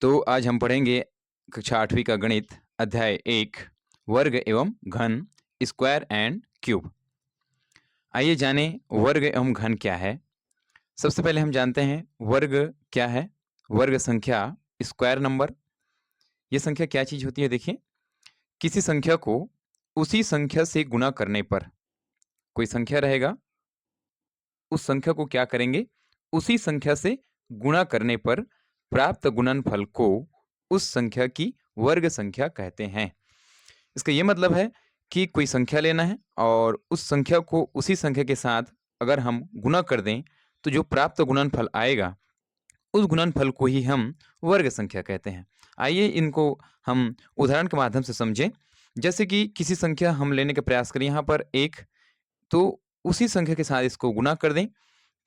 तो आज हम पढ़ेंगे कक्षा 8वीं का गणित अध्याय 1 वर्ग एवं घन स्क्वायर एंड क्यूब। आइए जानें वर्ग एवं घन क्या है। सबसे पहले हम जानते हैं वर्ग क्या है। वर्ग संख्या स्क्वायर नंबर। ये संख्या क्या चीज होती है? देखिए, किसी संख्या को उसी संख्या से गुना करने पर, कोई संख्या रहेगा, उस संख्या को क्या करेंगे, उसी संख्या से गुणा करने पर प्राप्त गुणनफल को उस संख्या की वर्ग संख्या कहते हैं। इसका ये मतलब है कि कोई संख्या लेना है और उस संख्या को उसी संख्या के साथ अगर हम गुणा कर दें तो जो प्राप्त गुणनफल आएगा उस गुणनफल को ही हम वर्ग संख्या कहते हैं। आइए इनको हम उदाहरण के माध्यम से समझें। जैसे कि किसी संख्या हम लेने का प्रयास करें, यहाँ पर एक, तो उसी संख्या के साथ इसको गुणा कर दें।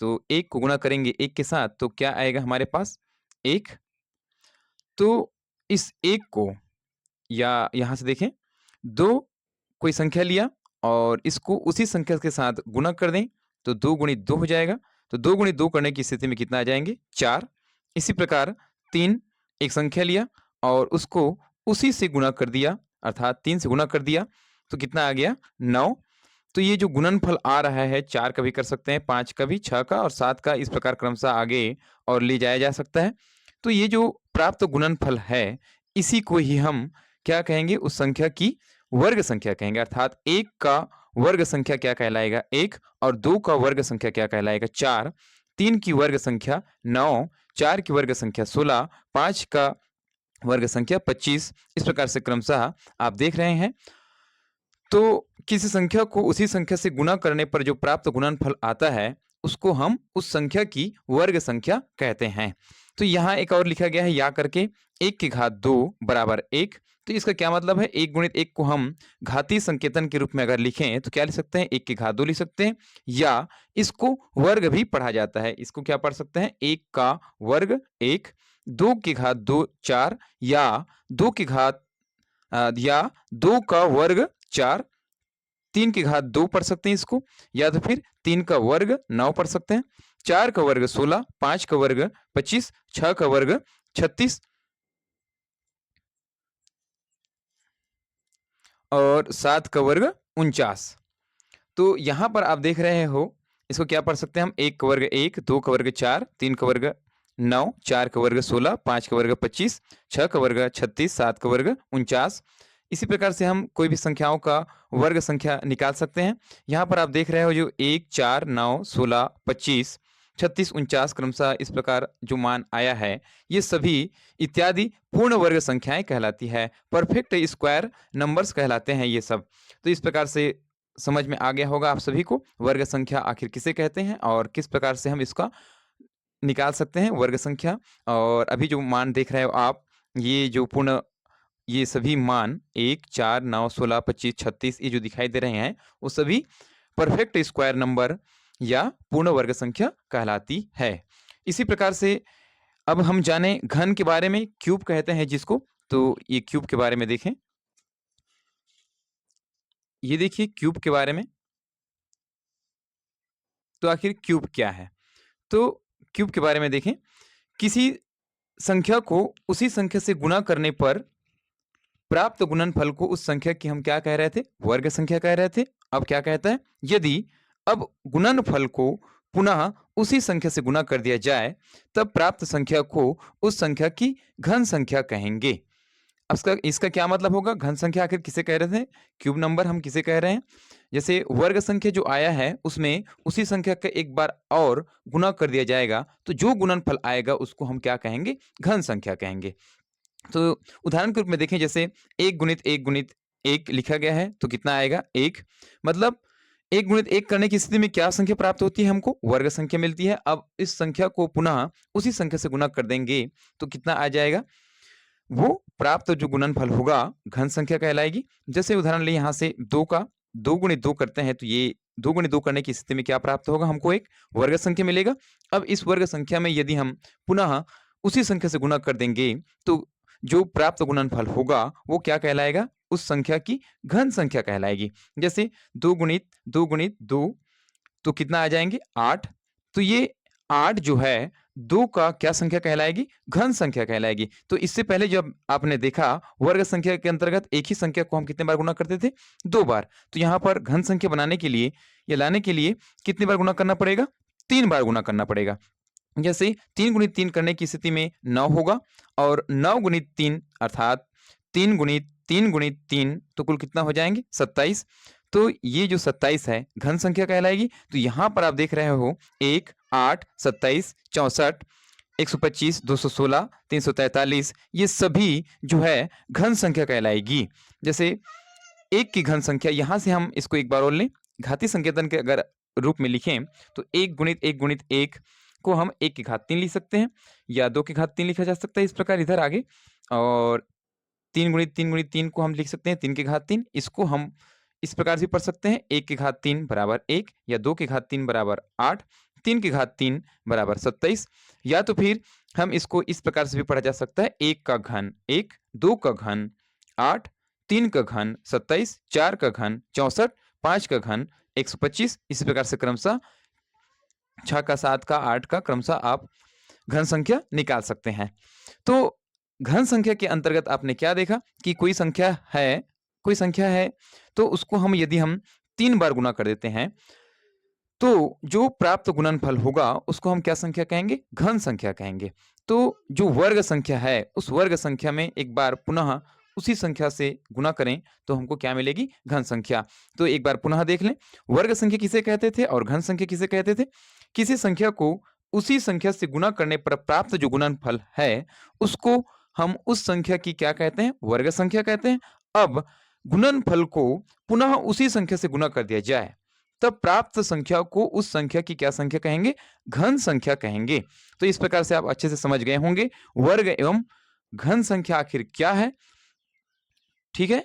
तो एक को गुणा करेंगे एक के साथ तो क्या आएगा हमारे पास? एक। तो इस एक को, या यहाँ से देखें, दो कोई संख्या लिया और इसको उसी संख्या के साथ गुणा कर दें तो 2 गुणित 2 हो जाएगा। तो 2 गुणित 2 करने की स्थिति में कितना आ जाएंगे? 4। इसी प्रकार 3, एक संख्या लिया और उसको उसी से गुणा कर दिया, अर्थात 3 से गुणा कर दिया तो कितना आ गया? 9। तो ये जो गुणनफल आ रहा है 4 का भी कर सकते हैं, 5 का भी, 6 का और 7 का, इस प्रकार क्रमशः आगे और ले जाया जा सकता है। तो ये जो प्राप्त गुणनफल है इसी को ही हम क्या कहेंगे? उस संख्या की वर्ग संख्या कहेंगे। अर्थात 1 का वर्ग संख्या क्या कहलाएगा? 1। और 2 का वर्ग संख्या क्या कहलाएगा? 4। 3 की वर्ग संख्या 9, 4 की वर्ग संख्या 16, 5 का वर्ग संख्या 25। इस प्रकार से क्रमशः आप देख रहे हैं। तो किसी संख्या को उसी संख्या से गुणा करने पर जो प्राप्त गुणनफल आता है उसको हम उस संख्या की वर्ग संख्या कहते हैं। तो यहाँ एक और लिखा गया है या करके, 1 की घात 2 बराबर 1। तो इसका क्या मतलब है? 1 गुणित 1 को हम घातीय संकेतन के रूप में अगर लिखें तो क्या लिख सकते हैं? 1 की घात 2 लिख सकते हैं, या इसको वर्ग भी पढ़ा जाता है। इसको क्या पढ़ सकते हैं? 1 का वर्ग 1, 2 की घात 2 4, या 2 की घात या 2 का वर्ग 4, 3 की घात 2 पढ़ सकते हैं इसको, या तो फिर 3 का वर्ग 9 पढ़ सकते हैं, 4 का वर्ग 16, 5 का वर्ग 25, 6 का वर्ग 36 और 7 का वर्ग 49। तो यहाँ पर आप देख रहे हो, इसको क्या पढ़ सकते हैं हम? 1 का वर्ग 1, 2 का वर्ग 4, 3 का वर्ग 9, 4 का वर्ग 16, 5 का वर्ग 25, 6 का वर्ग 36, 7 का वर्ग 49। इसी प्रकार से हम कोई भी संख्याओं का वर्ग संख्या निकाल सकते हैं। यहाँ पर आप देख रहे हो जो 1, 4, 9, 16, 25, 36, 49 क्रमशः इस प्रकार जो मान आया है, ये सभी इत्यादि पूर्ण वर्ग संख्याएं कहलाती है। परफेक्ट स्क्वायर नंबर्स कहलाते हैं ये सब। तो इस प्रकार से समझ में आ गया होगा आप सभी को वर्ग संख्या आखिर किसे कहते हैं और किस प्रकार से हम इसका निकाल सकते हैं वर्ग संख्या। और अभी जो मान देख रहे हो आप, ये जो पूर्ण, ये सभी मान 1, 4, 9, 16, 25, 36 ये जो दिखाई दे रहे हैं वो सभी परफेक्ट स्क्वायर नंबर या पूर्ण वर्ग संख्या कहलाती है। इसी प्रकार से अब हम जाने घन के बारे में, क्यूब कहते हैं जिसको। तो ये क्यूब के बारे में देखें, ये देखिए क्यूब के बारे में। तो आखिर क्यूब क्या है? तो क्यूब के बारे में देखें, किसी संख्या को उसी संख्या से गुणा करने पर प्राप्त गुणनफल को उस संख्या की हम क्या कह रहे थे? वर्ग संख्या कह रहे थे। अब क्या कहता है? यदि अब गुणनफल को पुनः उसी संख्या से गुणा कर दिया जाए तब प्राप्त संख्या को उस संख्या की घन संख्या कहेंगे। अब इसका इसका क्या मतलब होगा? घन संख्या आखिर किसे कह रहे थे? क्यूब नंबर हम किसे कह रहे हैं? जैसे वर्ग संख्या जो आया है उसमें उसी संख्या का एक बार और गुणा कर दिया जाएगा तो जो गुणनफल आएगा उसको हम क्या कहेंगे? घन संख्या कहेंगे। तो उदाहरण के रूप में देखें, जैसे 1 गुणित 1 गुणित 1 लिखा गया है तो कितना आएगा? 1। मतलब 1 गुणित 1 करने की स्थिति में क्या संख्या प्राप्त होती है? हमको वर्ग संख्या मिलती है। अब इस संख्या को पुनः उसी संख्या से गुणा कर देंगे तो कितना आ जाएगा? वो प्राप्त जो गुणनफल होगा घन संख्या कहलाएगी। जैसे उदाहरण लें यहाँ से 2 का, 2 गुणित 2 करते हैं तो ये 2 गुणित 2 करने की स्थिति में क्या प्राप्त होगा? हमको एक वर्ग संख्या मिलेगा। अब इस वर्ग संख्या में यदि हम पुनः उसी संख्या से गुणा कर देंगे तो जो प्राप्त गुणनफल होगा वो क्या कहलाएगा? उस संख्या की घन संख्या कहलाएगी। जैसे 2 गुणित 2 गुणित 2 तो कितना आ जाएंगे? 8। तो ये 8 जो है 2 का क्या संख्या कहलाएगी? घन संख्या कहलाएगी। तो इससे पहले जब आपने देखा वर्ग संख्या के अंतर्गत एक ही संख्या को हम कितने बार गुणा करते थे? 2 बार। तो यहाँ पर घन संख्या बनाने के लिए या लाने के लिए कितनी बार गुणा करना पड़ेगा? 3 बार गुणा करना पड़ेगा। जैसे 3 गुणित 3 करने की स्थिति में 9 होगा और 9 गुणित 3 अर्थात 3 गुणित 3 गुणित 3 तो कुल कितना हो जाएंगे? 27। तो ये जो 27 है घन संख्या कहलाएगी। तो यहाँ पर आप देख रहे हो 1, 8, 27, 64, 125, 216, 343 ये सभी जो है घन संख्या कहलाएगी। जैसे 1 की घन संख्या यहाँ से हम इसको एक बार और लें, घातीय संकेतन के अगर रूप में लिखें तो 1 गुणित 1 गुणित 1 को हम 1 की घात 3 लिख सकते हैं या 2 की घात 3 लिखा जा सकता है इस प्रकार इधर आगे। और 3 गुणित 3 गुणित 3 को हम लिख सकते हैं 3 की घात 3। इसको हम इस प्रकार से पढ़ सकते हैं 1 की घात 3 बराबर 1 या 2 की घात 3 बराबर 8, 3 की घात 3 बराबर 27 या तो फिर हम इसको इस प्रकार से भी पढ़ा जा सकता है 1 का घन 1, 2 का घन 8, 3 का घन 27, 4 का घन 64, 5 का घन 125। इसी प्रकार से क्रमशः 6 का 7 का 8 का क्रमशः आप घन संख्या निकाल सकते हैं। तो घन संख्या के अंतर्गत आपने क्या देखा कि कोई संख्या है तो उसको हम यदि हम 3 बार गुना कर देते हैं तो जो प्राप्त गुणनफल होगा उसको हम क्या संख्या कहेंगे? घन संख्या कहेंगे। तो जो वर्ग संख्या है उस वर्ग संख्या में एक बार पुनः उसी संख्या से गुना करें तो हमको क्या मिलेगी? घन संख्या। तो एक बार पुनः देख लें, वर्ग संख्या किसे कहते थे और घन संख्या किसे कहते थे? किसी संख्या को उसी संख्या से गुना करने पर प्राप्त जो गुणनफल है उसको हम उस संख्या की क्या कहते हैं? वर्ग संख्या कहते हैं। अब गुणनफल को पुनः उसी संख्या से गुना कर दिया जाए तब प्राप्त संख्या को उस संख्या की क्या संख्या कहेंगे? घन संख्या कहेंगे। तो इस प्रकार से आप अच्छे से समझ गए होंगे वर्ग एवं घन संख्या आखिर क्या है। ठीक है,